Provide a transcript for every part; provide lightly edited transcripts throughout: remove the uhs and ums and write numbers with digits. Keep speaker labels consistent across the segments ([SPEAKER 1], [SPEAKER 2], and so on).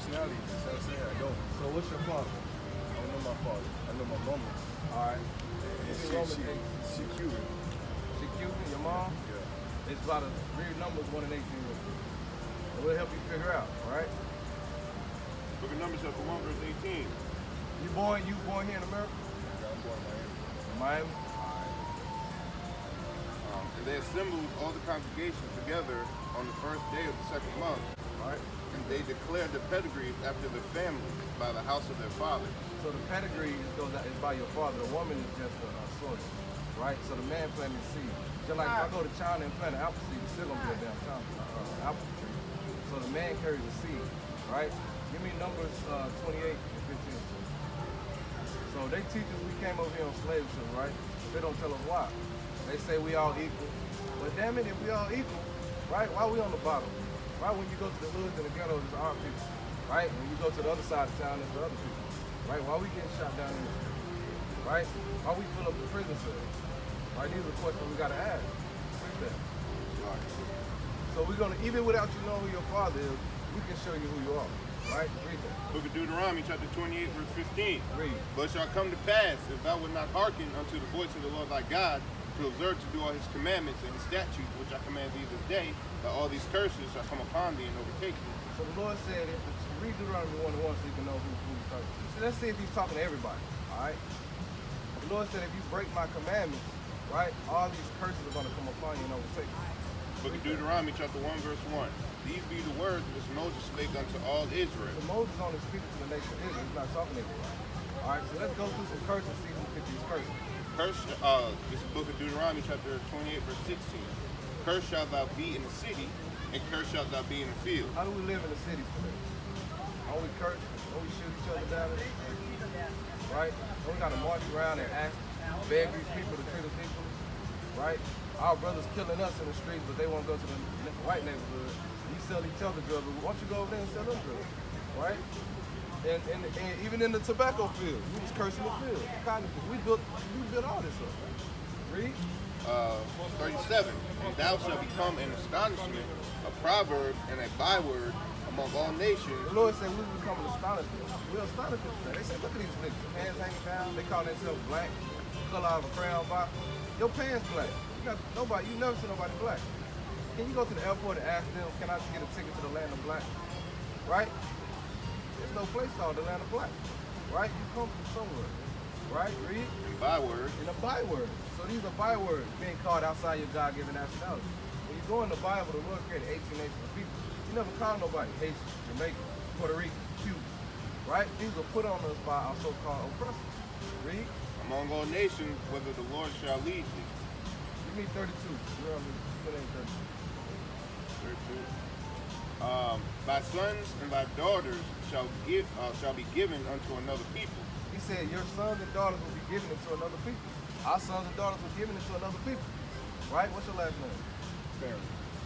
[SPEAKER 1] personality. You know what I'm saying? I don't.
[SPEAKER 2] So what's your father?
[SPEAKER 1] I don't know my father. I know my mama.
[SPEAKER 2] All right.
[SPEAKER 1] And she Cuban.
[SPEAKER 2] She Cuban, your mom?
[SPEAKER 1] Yeah.
[SPEAKER 2] It's about a read numbers 1 and 18 with you. And we'll help you figure out, all right?
[SPEAKER 3] Book of Numbers chapter 1 verse 18.
[SPEAKER 2] You born here in America?
[SPEAKER 1] Yeah, I'm born in
[SPEAKER 2] In
[SPEAKER 1] Miami.
[SPEAKER 2] Miami?
[SPEAKER 3] And they assembled all the congregation together on the first day of the second month.
[SPEAKER 2] All right.
[SPEAKER 3] And they declared the pedigrees after their families by the house of their fathers.
[SPEAKER 2] So the pedigree is by your father. The woman is just a source, right? So the man planted seed. Just like if I go to China and plant an apple seed, it's still gonna be a damn apple tree. So the man carries the seed, right? Give me Numbers 28 and 15. So they teach us we came over here on slave ship, right? They don't tell us why. They say we all equal. But damn it, if we all equal, right? Why we on the bottom? Right? When you go to the hoods and the ghettos, it's our people. Right? When you go to the other side of town, it's the other people. Right? Why we getting shot down in the street? Right? Why we fill up the prison cells? Right? These are questions we gotta ask. Read that. So we're gonna, even without you knowing who your father is, we can show you who you are. Right? Read that.
[SPEAKER 3] Book of Deuteronomy chapter 28 verse 15.
[SPEAKER 2] Read.
[SPEAKER 3] But it shall come to pass, if thou wilt not hearken unto the voice of the Lord thy God, to observe to do all his commandments and his statutes, which I command thee this day, that all these curses shall come upon thee and overtake thee.
[SPEAKER 2] So the Lord said, if read Deuteronomy 1 and 1 so you can know who he's talking to. So let's see if he's talking to everybody, all right? The Lord said, if you break my commandments, right, all these curses are going to come upon you and overtake you.
[SPEAKER 3] Book of Deuteronomy chapter 1 verse 1. These be the words which Moses spake unto all Israel.
[SPEAKER 2] So Moses only speaking to the nation of Israel. He's not talking to everybody. All right, so let's go through some curses and see who fit these curses.
[SPEAKER 3] This is book of Deuteronomy chapter 28 verse 16. Cursed shalt thou be in the city, and cursed shalt thou be in the field.
[SPEAKER 2] How do we live in the cities today? Don't we curse? Don't we shoot each other down in the street? Right? Don't we gotta march around and ask, beg these people to treat us equally? Right? Our brothers killing us in the streets, but they won't go to the white neighborhood. You sell each other drugs, but why don't you go over there and sell them drugs? Right? And even in the tobacco field, we was cursing the field. The cotton field. We built all this up. Read.
[SPEAKER 3] 37. And thou shalt become an astonishment, a proverb, and a byword among all nations.
[SPEAKER 2] The Lord said we become an astonishment. We're astonished today. They say, look at these niggas, pants hanging down. They call themselves black, color of a crayon box. Your pants black. You never see nobody black. Can you go to the airport and ask them, can I get a ticket to the land of black? Right? There's no place called the land of black. Right? You come from somewhere. Right? Read.
[SPEAKER 3] And byword.
[SPEAKER 2] And a byword. So these are bywords being called outside your God-given nationality. When you go in the Bible, the Lord created 18 nations of people. You never call nobody Haitian, Jamaican, Puerto Rican, Cuban. Right? These are put on us by our so-called oppressors. Read.
[SPEAKER 3] Among all nations, whether the Lord shall lead thee.
[SPEAKER 2] Give me 32. You're on me.
[SPEAKER 3] 32. Thy sons and thy daughters shall be given unto another people.
[SPEAKER 2] He said, your sons and daughters will be given into another people. Our sons and daughters were given into another people. Right? What's your last name?
[SPEAKER 1] Farron.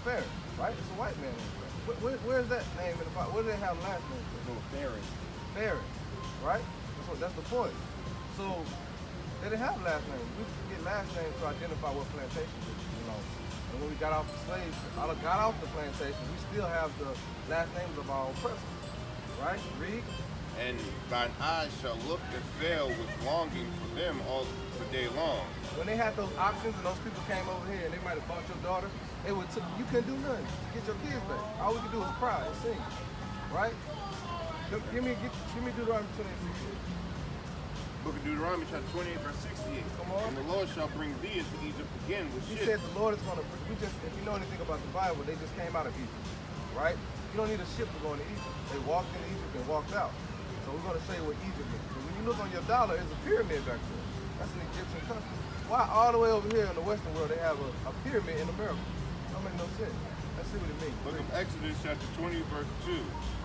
[SPEAKER 2] Farron. Right? It's a white man. Where's that name in the Bible? Where do they have last name?
[SPEAKER 1] No, Farron.
[SPEAKER 2] Farron. Right? That's the point. So they didn't have last names. We get last names to identify what plantation we belong to. And when we got off the plantation, we still have the last names of our oppressors. Right? Read.
[SPEAKER 3] And thine eyes shall look and fail with longing for them all the day long.
[SPEAKER 2] When they had those auctions and those people came over here and they might have bought your daughter, you couldn't do nothing to get your kids back. All we could do was cry and sing. Right? Give me Deuteronomy 28.
[SPEAKER 3] Book of Deuteronomy chapter 28 verse 68.
[SPEAKER 2] Come on.
[SPEAKER 3] And the Lord shall bring thee into Egypt again with
[SPEAKER 2] He
[SPEAKER 3] ships.
[SPEAKER 2] said the Lord is going to, if you know anything about the Bible, they just came out of Egypt. Right? You don't need a ship to go into Egypt. They walked into Egypt and walked out. So we're going to show you what Egypt is. So when you look on your dollar, there's a pyramid back there. That's an Egyptian custom. Why all the way over here in the Western world they have a pyramid in America? That make no sense. Let's see what it means.
[SPEAKER 3] Book of Exodus chapter 20 verse 2.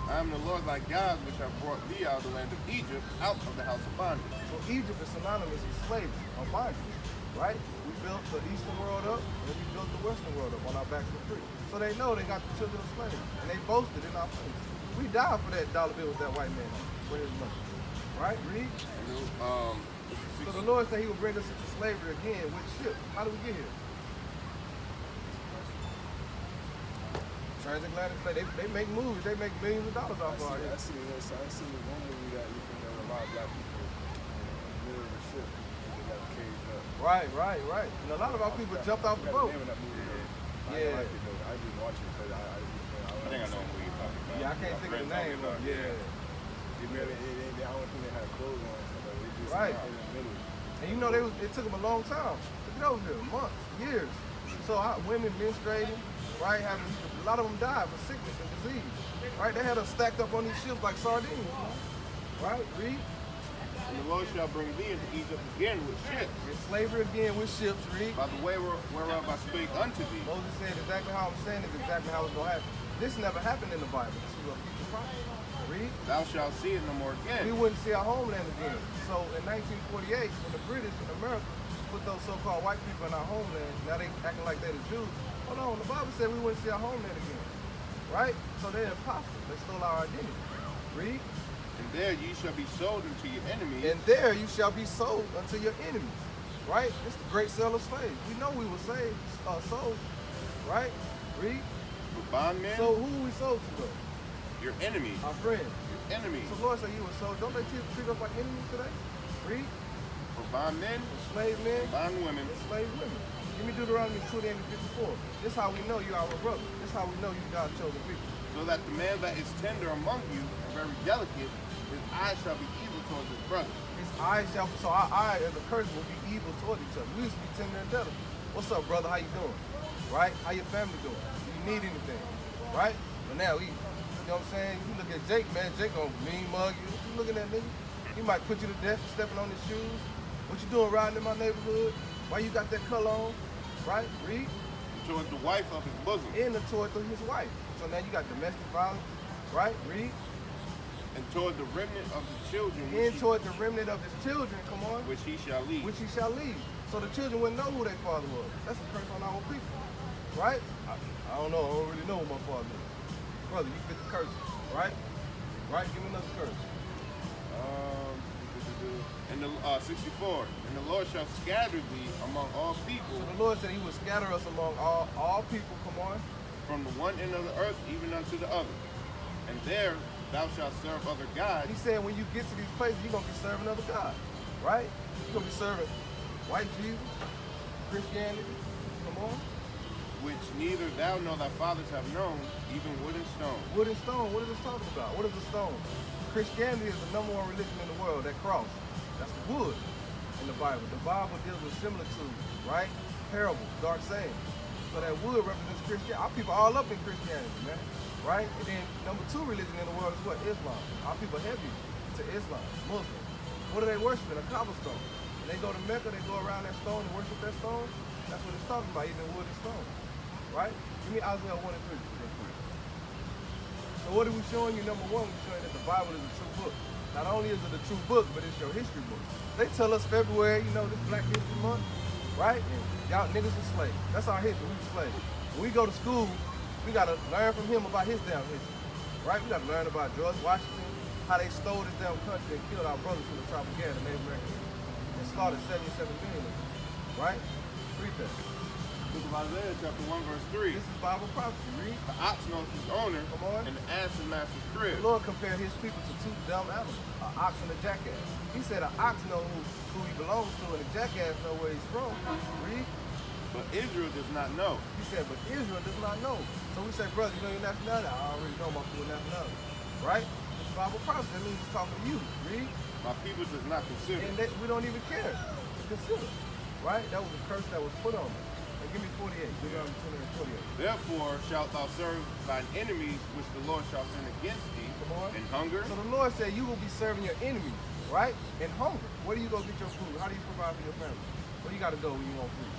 [SPEAKER 3] I am the Lord thy God which have brought thee out of the land of Egypt, out of the house of bondage.
[SPEAKER 2] So Egypt is synonymous with slavery or bondage. Right? We built the Eastern world up and we built the Western world up on our backs for free. So they know they got the children of slavery. And they boasted in our face. We died for that dollar bill with that white man for his money. Right? Read. So the Lord said he will bring us into slavery again with ships. How do we get here? Transatlantic slave. They make movies. They make millions of dollars off of it.
[SPEAKER 1] I seen one movie that you can know a lot of black people in the middle of the ship and they got caged up.
[SPEAKER 2] Right. And a lot of our people jumped off the boat.
[SPEAKER 1] I forgot the name of that movie though.
[SPEAKER 2] Yeah.
[SPEAKER 1] I didn't know that. I didn't watch it because
[SPEAKER 3] I think I know what you're talking about.
[SPEAKER 2] Yeah, I can't think of the name. But yeah.
[SPEAKER 1] I don't think they had clothes on. So they just
[SPEAKER 2] Right.
[SPEAKER 1] in the middle.
[SPEAKER 2] And you know, it took them a long time to get over here, months, years. So women menstruating, right? A lot of them died from sickness and disease, right? They had us stacked up on these ships like sardines, man. Right? Read.
[SPEAKER 3] And the Lord shall bring thee into Egypt again with ships.
[SPEAKER 2] And slavery again with ships, read.
[SPEAKER 3] By the way whereof I spake unto thee.
[SPEAKER 2] Moses said exactly how I'm saying is exactly how it's going to happen. This never happened in the Bible. This is a future prophecy. Read.
[SPEAKER 3] Thou shalt see it no more again.
[SPEAKER 2] We wouldn't see our homeland again. So in 1948, when the British in America put those so-called white people in our homeland, now they acting like they're the Jews. Hold on, the Bible said we wouldn't see our homeland again. Right? So they're imposters. They stole our identity. Read.
[SPEAKER 3] And there ye shall be sold unto your enemies.
[SPEAKER 2] And there you shall be sold unto your enemies. Right? It's the great sale of slaves. We know we were sold. Right? Read.
[SPEAKER 3] For bondmen,
[SPEAKER 2] So who we sold to though?
[SPEAKER 3] your enemies.
[SPEAKER 2] Our friends.
[SPEAKER 3] Your enemies.
[SPEAKER 2] So Lord said you were sold. Don't they treat us like enemies today? Read.
[SPEAKER 3] For bondmen,
[SPEAKER 2] Slave men.
[SPEAKER 3] bondwomen,
[SPEAKER 2] And slave women. Give me Deuteronomy 28 and 54. This is how we know you are our brother. This is how we know you God's chosen people.
[SPEAKER 3] so that the man that is tender among you and very delicate, his eyes shall be evil towards his brother.
[SPEAKER 2] His eyes shall, so our eye as a person will be evil toward each other. We used to be tender and delicate. What's up, brother? How you doing? Right? How your family doing? Do you need anything? Right? But now you know what I'm saying? You look at Jake, man. Jake gonna mean mug you. You looking at nigga? He might put you to death for stepping on his shoes. What you doing riding in my neighborhood? Why you got that color on? Right? Read.
[SPEAKER 3] Towards the wife of his bosom,
[SPEAKER 2] And toward his wife. So now you got domestic violence. Right? Read.
[SPEAKER 3] and toward the remnant of the children
[SPEAKER 2] And toward the remnant of his children. Come on.
[SPEAKER 3] which he shall lead.
[SPEAKER 2] Which he shall lead. So the children wouldn't know who their father was. That's a curse on our people. Right? I don't know. I don't really know who my father is. Brother, you fit the curse. Right? Right? Give me another curse.
[SPEAKER 3] And the 64. And the Lord shall scatter thee among all people,
[SPEAKER 2] So the Lord said he would scatter us among all people. Come on.
[SPEAKER 3] from the one end of the earth even unto the other. And there thou shalt serve other gods,
[SPEAKER 2] He said when you get to these places, you're going to be serving other gods. Right? You're going to be serving white Jesus, Christianity. Come on.
[SPEAKER 3] which neither thou nor thy fathers have known, even wood and stone.
[SPEAKER 2] Wood and stone, what is this talking about? What is the stone? Christianity is the number one religion in the world, that cross. That's the wood in the Bible. The Bible deals with similitudes, right? Parables, dark sayings. So that wood represents Christianity. Our people all up in Christianity, man. Right? And then number two religion in the world is what? Islam. Our people heavy to Islam, Muslim. What are they worshiping? A cobblestone. And they go to Mecca, they go around that stone and worship that stone. That's what it's talking about, even wood and stone. Right? Give me Isaiah 1 and 3. So what are we showing you? Number one, we're showing that the Bible is a true book. Not only is it a true book, but it's your history book. They tell us February, you know, this Black History Month, right? And y'all niggas are slaves. That's our history. We were slaves. When we go to school, we gotta learn from him about his damn history, right? We gotta learn about George Washington, how they stole this damn country and killed our brothers from the propaganda, Native Americans, and slaughtered 77 million, right? Read that.
[SPEAKER 3] Book of Isaiah chapter 1 verse 3.
[SPEAKER 2] This is Bible prophecy. Read.
[SPEAKER 3] The ox knows his owner,
[SPEAKER 2] Come on.
[SPEAKER 3] and the ass his master's crib.
[SPEAKER 2] The Lord compared his people to two dumb animals, an ox and a jackass. He said an ox knows who he belongs to and a jackass knows where he's from. Read.
[SPEAKER 3] But Israel does not know.
[SPEAKER 2] He said, but Israel does not know. So we say, brother, you know your nationality? I already know my full nationality. Right? It's Bible prophecy. That means he's talking to you. Read.
[SPEAKER 3] My people does not consider.
[SPEAKER 2] And we don't even care to consider. Right? That was a curse that was put on them. And give me 48. Deuteronomy 20 and 48.
[SPEAKER 3] Therefore shalt thou serve thine enemies, which the Lord shall send against thee,
[SPEAKER 2] Come on.
[SPEAKER 3] in hunger,
[SPEAKER 2] So the Lord said you will be serving your enemies, right? In hunger. Where do you go get your food? How do you provide for your family? Where you got to go when you want food?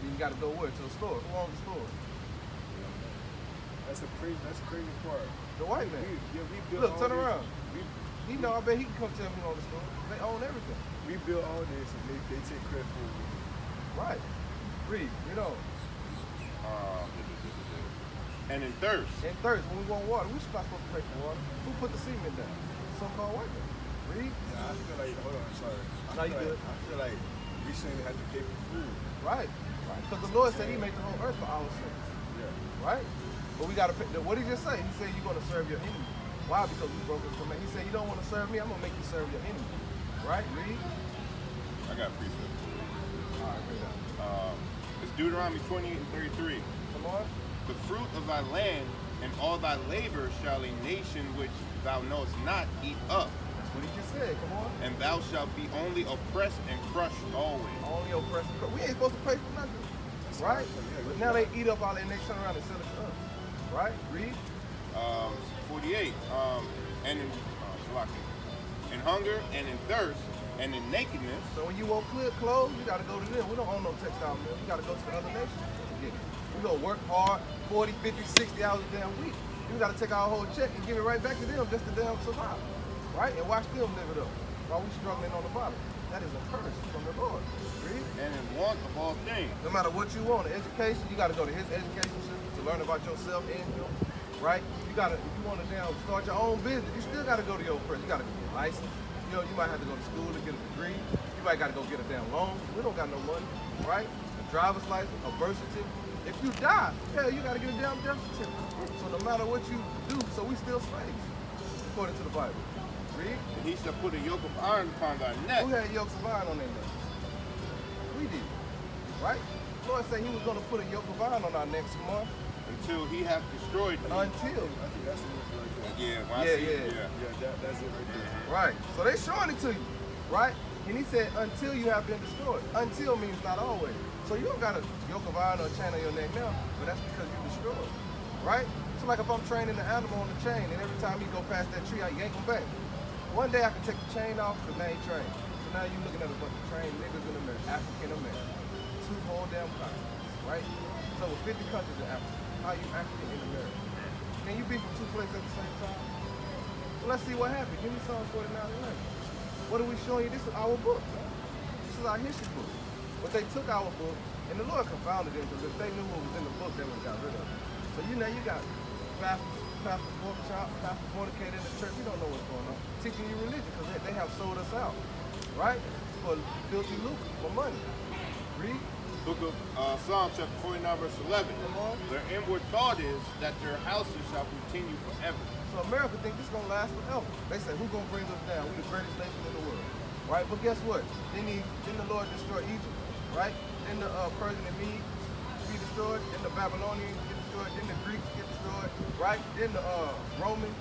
[SPEAKER 2] You got to go where? To the store. Who owns the store?
[SPEAKER 1] That's the crazy part.
[SPEAKER 2] The white man.
[SPEAKER 1] We built
[SPEAKER 2] Look,
[SPEAKER 1] all
[SPEAKER 2] turn
[SPEAKER 1] this-
[SPEAKER 2] around.
[SPEAKER 1] We,
[SPEAKER 2] He know, I bet he can come tell me who owns the store. They own everything.
[SPEAKER 1] we built all this and they take credit for it.
[SPEAKER 2] Right. Read. You know.
[SPEAKER 3] and in thirst.
[SPEAKER 2] And thirst, when we want water, we should not supposed to pay for water. Who put the cement down? So-called white man. Read.
[SPEAKER 1] Yeah, I feel like, hold on, sorry.
[SPEAKER 2] No, you good.
[SPEAKER 1] I feel like we shouldn't have to pay for food.
[SPEAKER 2] Right. Because the Lord said He made the whole earth for our sins,
[SPEAKER 1] Yeah.
[SPEAKER 2] right? But we got to. What did He just say? He said you're going to serve your enemy. Why? Because we broke His command. He said you don't want to serve me. I'm going to make you serve your enemy. Right? Read.
[SPEAKER 3] I got a precept.
[SPEAKER 2] All right, read out.
[SPEAKER 3] It's Deuteronomy 28:33.
[SPEAKER 2] Come on.
[SPEAKER 3] The fruit of thy land and all thy labor shall a nation which thou knowest not eat up,
[SPEAKER 2] That's what He just said. Come on.
[SPEAKER 3] and thou shalt be only oppressed and crushed always.
[SPEAKER 2] Only oppressed. We ain't supposed to pay for nothing. Right? But now they eat up all that and they turn around and sell it to us. Right? Read.
[SPEAKER 3] 48. And in hunger and in thirst and in nakedness.
[SPEAKER 2] So when you want clear clothes, you got to go to them. We don't own no textile mill. You got to go to the other nations to get it. We go work hard 40, 50, 60 hours a damn week. You got to take our whole check and give it right back to them just to damn survive. Right? And watch them live it up while we struggling on the bottom. That is a curse from the Lord. Read.
[SPEAKER 3] And in want of all things.
[SPEAKER 2] No matter what you want, education, you got to go to His education system to learn about yourself and Him. Right? You got to, if you want to damn start your own business, you still got to go to your person. You got to get a license. You know, you might have to go to school to get a degree. You might got to go get a damn loan. We don't got no money, right? A driver's license, a birth certificate. If you die, hell, you got to get a damn death certificate. So no matter what you do, so we still slaves, according to the Bible. Read.
[SPEAKER 3] And he shall put a yoke of iron upon thy neck.
[SPEAKER 2] Who had yokes of iron on their necks? We did, right? The Lord said He was going to put a yoke of iron on our necks tomorrow.
[SPEAKER 3] Until he hath destroyed thee.
[SPEAKER 2] Until.
[SPEAKER 1] I think that's the one right there.
[SPEAKER 3] Yeah, when I
[SPEAKER 2] Yeah,
[SPEAKER 3] see it,
[SPEAKER 2] yeah.
[SPEAKER 1] Yeah, that's it right there.
[SPEAKER 2] Right. So they showing it to you, right? And He said, until you have been destroyed. Until means not always. So you don't got a yoke of iron or a chain on your neck now, but that's because you're destroyed, right? So like if I'm training the animal on the chain, and every time he go past that tree, I yank him back. One day I can take the chain off, because now he trained. So now you looking at a bunch of trained niggas in America, African American, 2 whole damn continents, right? So with 50 countries in Africa, how you African in America? Can you be from 2 places at the same time? So let's see what happened. Give me Psalm 49:11. What are we showing you? This is our book. This is our history book. But they took our book, and the Lord confounded them, because if they knew what was in the book, they would have got rid of it. So you know, you got pastor pork chop, pastor fornicator in the church. You don't know what's going on. Teaching you religion, because they have sold us out, right? For filthy lucre, for money. Read.
[SPEAKER 3] Book of Psalm chapter 49 verse 11.
[SPEAKER 2] Come on.
[SPEAKER 3] Their inward thought is that their houses shall continue forever.
[SPEAKER 2] So America think this is gonna last forever. They say, who's gonna bring us down? We're the greatest nation in the world, right? But guess what? Didn't the Lord destroy Egypt, right? Then the Persian and Medes be destroyed. Then the Babylonians get destroyed. Then the Greeks get destroyed, right? Then the Roman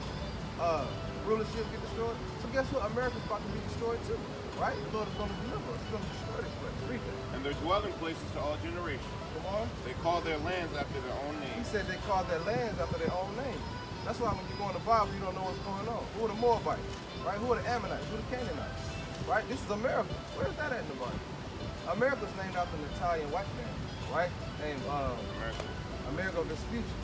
[SPEAKER 2] rulership get destroyed. So guess what? America's about to be destroyed too, right? The Lord is gonna deliver us. He's gonna destroy this place. Read that.
[SPEAKER 3] And their dwelling places to all generations.
[SPEAKER 2] Come on.
[SPEAKER 3] They call their lands after their own
[SPEAKER 2] He
[SPEAKER 3] names.
[SPEAKER 2] said they called their lands after their own name. That's why when you go in the Bible, you don't know what's going on. Who are the Moabites, right? Who are the Ammonites? Who are the Canaanites, right? This is America. Where's that at in the Bible? America's named after an Italian white man, right? Named Amerigo Vespucci.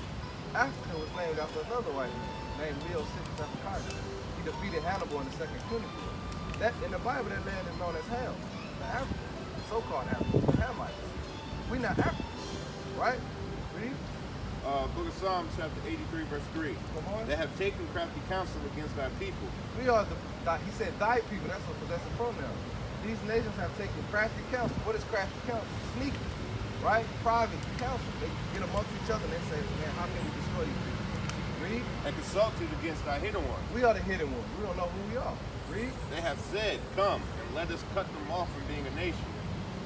[SPEAKER 2] Africa was named after another white man named Leo Sixtus Africanus. He defeated Hannibal in the Second Punic War. That in the Bible, that land is known as Ham, the African, so-called African, the Hamites. We not Africans, right? Read.
[SPEAKER 3] Book of Psalms chapter 83 verse 3.
[SPEAKER 2] Come on.
[SPEAKER 3] They have taken crafty counsel against thy people.
[SPEAKER 2] We are he said thy people, that's a possessive pronoun. These nations have taken crafty counsel. What is crafty counsel? Sneaky, right? Private counsel. They get amongst each other and they say, man, how can we destroy these people? Read.
[SPEAKER 3] And consulted against thy hidden ones.
[SPEAKER 2] We are the hidden ones. We don't know who we are. Read.
[SPEAKER 3] They have said, come and let us cut them off from being a nation,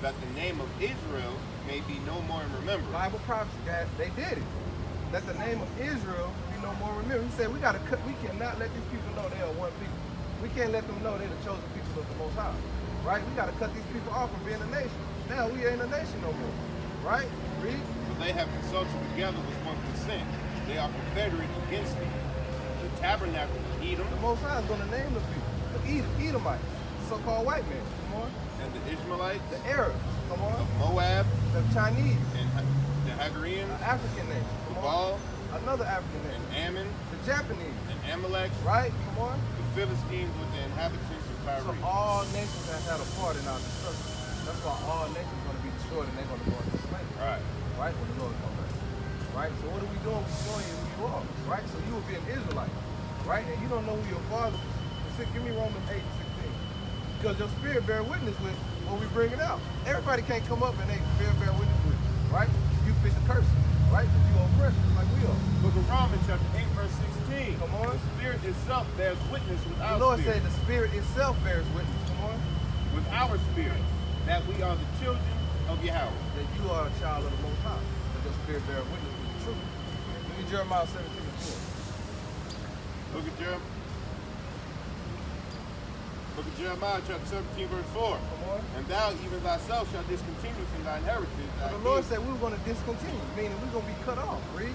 [SPEAKER 3] that the name of Israel may be no more in remembrance.
[SPEAKER 2] Bible prophecy, guys, they did it. That the name of Israel be no more remembered. He said we cannot let these people know they are one people. We can't let them know they're the chosen people of the Most High. Right? We got to cut these people off from being a nation. Now we ain't a nation no more. Right? Read.
[SPEAKER 3] For they have consulted together with one consent. They are confederate against thee. The tabernacle of Edom
[SPEAKER 2] The Most High is going to name the people. The Edomites, so-called white men. Come on.
[SPEAKER 3] and the Ishmaelites,
[SPEAKER 2] The Arabs. Come on.
[SPEAKER 3] of Moab,
[SPEAKER 2] The Chinese.
[SPEAKER 3] and the Hagareans,
[SPEAKER 2] An African nation. Come on.
[SPEAKER 3] Baal,
[SPEAKER 2] Another African
[SPEAKER 3] and
[SPEAKER 2] nation.
[SPEAKER 3] Ammon,
[SPEAKER 2] The Japanese.
[SPEAKER 3] and Amalek,
[SPEAKER 2] Right? Come on.
[SPEAKER 3] the Philistines with the inhabitants of
[SPEAKER 2] So
[SPEAKER 3] Tyre.
[SPEAKER 2] all nations have had a part in our destruction. That's why all nations are going to be destroyed and they're going to go into slavery.
[SPEAKER 3] Right.
[SPEAKER 2] Right? When the Lord comes back. Right? So what are we doing? We're showing you who you are. Right? So you will be an Israelite. Right? And you don't know who your father is. Give me Romans 8:16. Because your spirit bear witness with what we bring it out. Everybody can't come up and they bear witness with it. right? You fit the curse, right? Because you oppressed just like we are.
[SPEAKER 3] Book of Romans chapter 8 verse 16.
[SPEAKER 2] Come on.
[SPEAKER 3] The Spirit itself bears witness with
[SPEAKER 2] The
[SPEAKER 3] our
[SPEAKER 2] Lord
[SPEAKER 3] spirit.
[SPEAKER 2] said the Spirit itself bears witness. Come on.
[SPEAKER 3] With our spirit that we are the children of Yahweh.
[SPEAKER 2] That you are a child of the Most High. That your spirit bears witness with the truth. Give me Jeremiah 17:4.
[SPEAKER 3] Book of Jeremiah. Book of Jeremiah chapter 17 verse 4.
[SPEAKER 2] Come on.
[SPEAKER 3] And thou even thyself shalt discontinue from thine heritage.
[SPEAKER 2] So the Lord said we were going to discontinue, meaning we're going to be cut off. Read.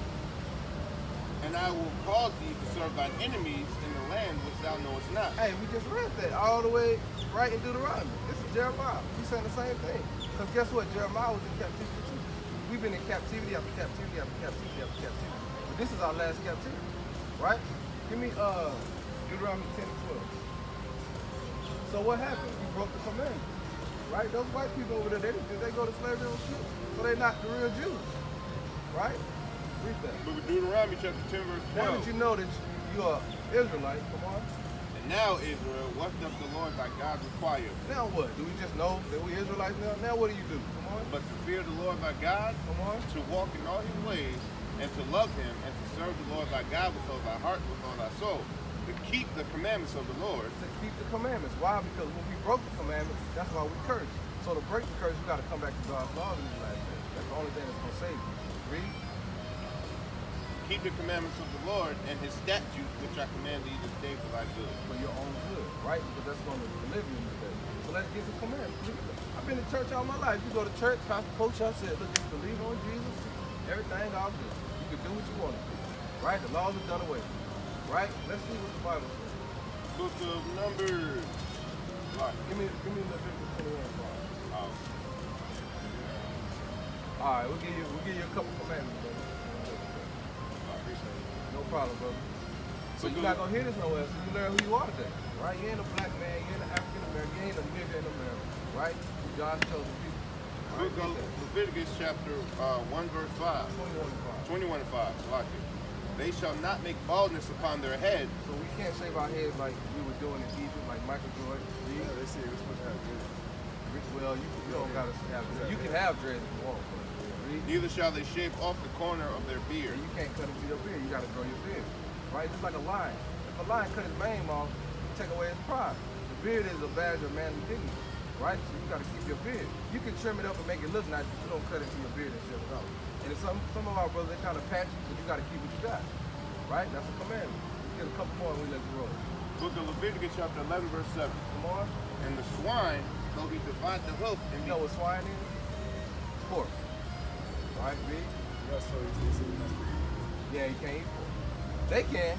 [SPEAKER 3] And I will cause thee to serve thine enemies in the land which thou knowest not.
[SPEAKER 2] Hey, we just read that all the way right in Deuteronomy. This is Jeremiah. He's saying the same thing. Because guess what? Jeremiah was in captivity too. We've been in captivity after captivity after captivity after captivity. But this is our last captivity. Right? Give me Deuteronomy 10 and 12. So what happened? We broke the commandments. Right? Those white people over there, they go to slavery on ships. So they're not the real Jews. Right? Read that.
[SPEAKER 3] Book of Deuteronomy chapter 10 verse 12.
[SPEAKER 2] Now that you know that you are Israelite, come on.
[SPEAKER 3] And now Israel, what doth the Lord thy God require?
[SPEAKER 2] Now what? Do we just know that we Israelites now? Now what do you do? Come on.
[SPEAKER 3] But to fear the Lord thy God,
[SPEAKER 2] Come on.
[SPEAKER 3] to walk in all his ways, and to love him, and to serve the Lord thy God with all thy heart, with all thy soul, to keep the commandments of the Lord.
[SPEAKER 2] To keep the commandments. Why? Because when we broke the commandments, that's why we curse. So to break the curse, you got to come back to God's laws in these last days. That's the only thing that's going to save you. Read.
[SPEAKER 3] Keep the commandments of the Lord and his statutes, which I command thee this day for thy good.
[SPEAKER 2] For your own good, right? Because that's going to deliver you today. So let's get some commandments. I've been to church all my life. You go to church, Pastor Coach, I said, look, just believe on Jesus, everything all good. You can do what you want to do, right? The laws are done away, right? Let's see what the Bible says.
[SPEAKER 3] Book of Numbers. Right.
[SPEAKER 2] Give me Leviticus 21.
[SPEAKER 3] Oh.
[SPEAKER 2] All right, we'll give you a couple commandments, brother.
[SPEAKER 3] I appreciate it.
[SPEAKER 2] No problem, brother. So you're not gonna hear this nowhere, so you learn who you are today, right? You ain't a black man, you ain't an African American, you ain't a nigga in America, right? You God's chosen people. Right?
[SPEAKER 3] Book of Leviticus chapter 1 verse 5. 21 and 5. Like it. They shall not make baldness upon their head.
[SPEAKER 2] So we can't shave our heads like we were doing in Egypt, like Michael Jordan.
[SPEAKER 1] Yeah, they say we're supposed to have dreads.
[SPEAKER 2] Well, you don't gotta have dreads. You can have dreads if you want, but
[SPEAKER 3] Neither shall they shave off the corner of their beard.
[SPEAKER 2] you can't cut into your beard. You gotta grow your beard, right? Just like a lion. If a lion cut his mane off, you take away his pride. The beard is a badge of manly dignity, right? So you gotta keep your beard. You can trim it up and make it look nice, but you don't cut into your beard and shave it off. And if some of our brothers, they kind of patchy, but you gotta keep what you got, right? That's a commandment. Let's get a couple more and we let you roll.
[SPEAKER 3] Book of Leviticus chapter 11 verse 7.
[SPEAKER 2] Come on.
[SPEAKER 3] And the swine, though he divide the hoof, and
[SPEAKER 2] You know what swine is? Pork. Right, B?
[SPEAKER 1] Yeah, so they say we must be.
[SPEAKER 2] Yeah, you can't eat pork. They can,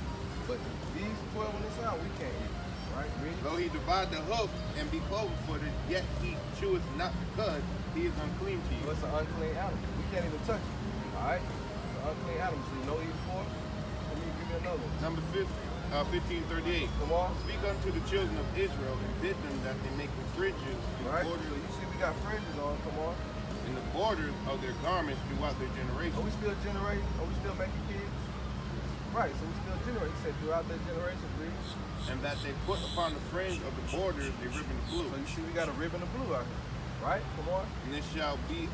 [SPEAKER 2] but these 12 on this side, we can't eat. Right, read?
[SPEAKER 3] though he divide the hoof and be cloven-footed, yet he cheweth not the cud, he is unclean to you.
[SPEAKER 2] So it's an unclean animal. We can't even touch it. Alright? It's an unclean animal. So you know eat pork? Let me give you another one.
[SPEAKER 3] Number 1538.
[SPEAKER 2] Come on.
[SPEAKER 3] Speak unto the children of Israel and bid them that they make the fringes in
[SPEAKER 2] Right?
[SPEAKER 3] the
[SPEAKER 2] So
[SPEAKER 3] borders,
[SPEAKER 2] you see we got fringes on. Come on.
[SPEAKER 3] in the borders of their garments throughout their
[SPEAKER 2] Are
[SPEAKER 3] generations.
[SPEAKER 2] we still generating? Are we still making kids? Right, so we still generate. He said throughout their generations, read.
[SPEAKER 3] And that they put upon the fringe of the borders a ribbon of blue.
[SPEAKER 2] So you see we got a ribbon of blue out here. Right? Come on.
[SPEAKER 3] And this shall be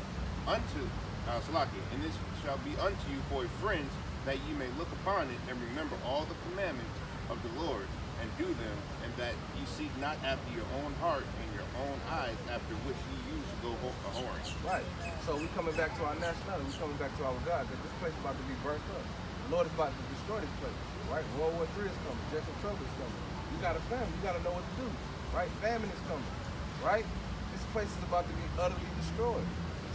[SPEAKER 3] unto Salaki, and this shall be unto you for a fringe, that ye may look upon it and remember all the commandments of the Lord and do them, and that ye seek not after your own heart and your own eyes, after which ye used to go a-whoring.
[SPEAKER 2] Right. So we coming back to our nationality. We coming back to our God. That this place is about to be burnt up. The Lord is about to destroy this place. Right? World War III is coming. Jacob trouble is coming. You got a family. You got to know what to do. Right? Famine is coming. Right? This place is about to be utterly destroyed.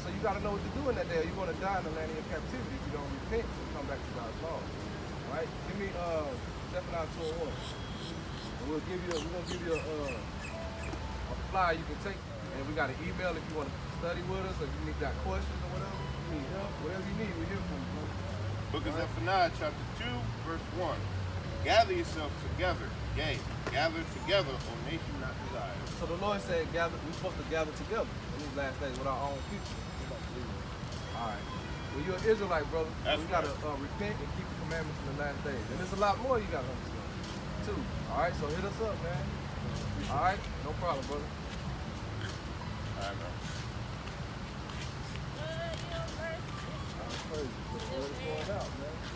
[SPEAKER 2] So you got to know what to do in that day. Or you're going to die in the land of your captivity if you don't repent and come back to God's law. Right? Give me Zephaniah 2:1. We're gonna give you a flyer you can take, and we got an email if you want to study with us, or if you got questions or whatever. You need help, whatever you need, we're here for you, bro.
[SPEAKER 3] Book of Zephaniah chapter 2 verse 1. Gather yourselves together, yea, gather together, O nation not desired.
[SPEAKER 2] So the Lord said, we're supposed to gather together in these last days with our own people. All right. Well, you're an Israelite, brother. So
[SPEAKER 3] That's
[SPEAKER 2] we gotta repent and keep the commandments in the last days. And there's a lot more you gotta understand too. All right, so hit us up, man. All right, no problem, brother.
[SPEAKER 3] I know.
[SPEAKER 1] praises. The word is going out, man.